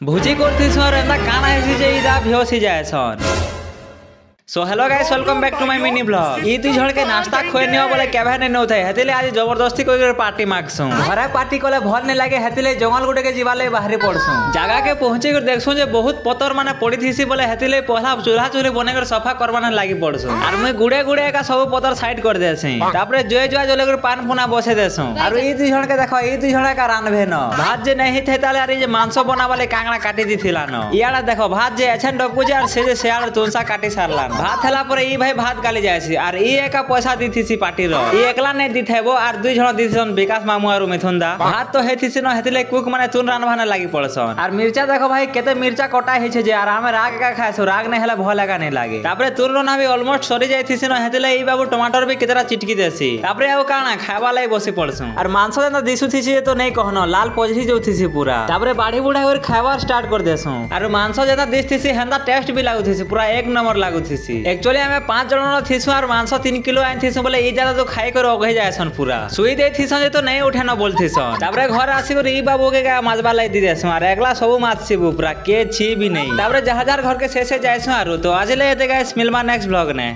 ভুজি করতেছ আর এন্দা কানা হেসি যে ইদা ভিওসি যায়ছন। So hello guys, welcome back to my mini blog. ই তুই ঝড়কে নাস্তা খোয়ে নিও বলে কেভে নে নউথাই হেতিলে আজ জবরদস্তি করে পার্টি মাগছু। ঘরে পার্টি কলে ভল নে লাগে হেতিলে জঙ্গল গুটেকে জিবালে বাহারে পড়ছু। জায়গাকে পৌঁছে করে দেখছু যে বহুত পতর মানে পড়ি থিসি বলে হেতিলে পহলা চুলা চুরি বনে করে সফা করবানা লাগি পড়ছু। আর মুই গুড়ে গুড়ে একা সব পতর সাইড করে দেছি। তারপরে জয় জয় জলে করে পান পুনা বসে দেছু। আর ই দুই ঝড়কে দেখো, ই দুই ঝড়ে কা রানবে ন ভাত যে নাই হিতে তালে আর এই যে মাংস বনাবালে কাংড়া কাটি দিছিলা ন। ইয়াড়া দেখো ভাত যে এছেন ডকুজে আর সে যে শেয়াল তুলসা কাটি সারলা ন। ভাত হেলা পরে ই ভাই ভাত গালি যাইছি আর ই একা পয়সা দিথিছি পার্টির। ই একলা নাই দিথেবো আর দুই জন দিছন বিকাশ মামু আর মিথুন দা। ভাত তো হেথিছি ন হেতিলে কুক মানে চুন রানভানে লাগি পড়ছন। আর মির্চা দেখো ভাই কেতে মির্চা কটা হইছে যে আর আমি রাগ একা খাইছো, রাগ নাই হেলা ভয় লাগা নাই লাগে। তারপরে তুন রনা বি অলমোস্ট সরি যাইথিছি ন হেতিলে এই বাবু টমাটোর বি কেতেটা চিটকি দেছি। তারপরে আও কানা খাইবা লাই বসি পড়ছু। আর মাংস যেন দিছুথিছি তো নেই কহনো লাল পজহি যাউথিছি পুরা। তারপরে বাড়ি বুড়া করে খাইবার স্টার্ট করে দেছু। আর মাংস যেন দিছথিছি হেন্দা টেস্ট বি লাগুথিছি, পুরা এক নম্বর লাগুথিছি। একচুয়ালি আমি 5 জন থিসু আর মাংস 3 কিলো আন থিসু বলে এই জায়গা তো খাই করে অগহে যায়ছন পুরা। সুই দেই থিসন যে তো নেই উঠে না বলথিসন। তারপরে ঘরে আসি করে ই বাবুকে মাছবা লাই দি দেছু আর একলা সব মাছছি পুরা কে ছি বি নেই। তারপরে যাহার ঘরকে শেষে যাইছু আর তো আজলে এতে গাইস মিলবা নেক্সট ব্লগ নে।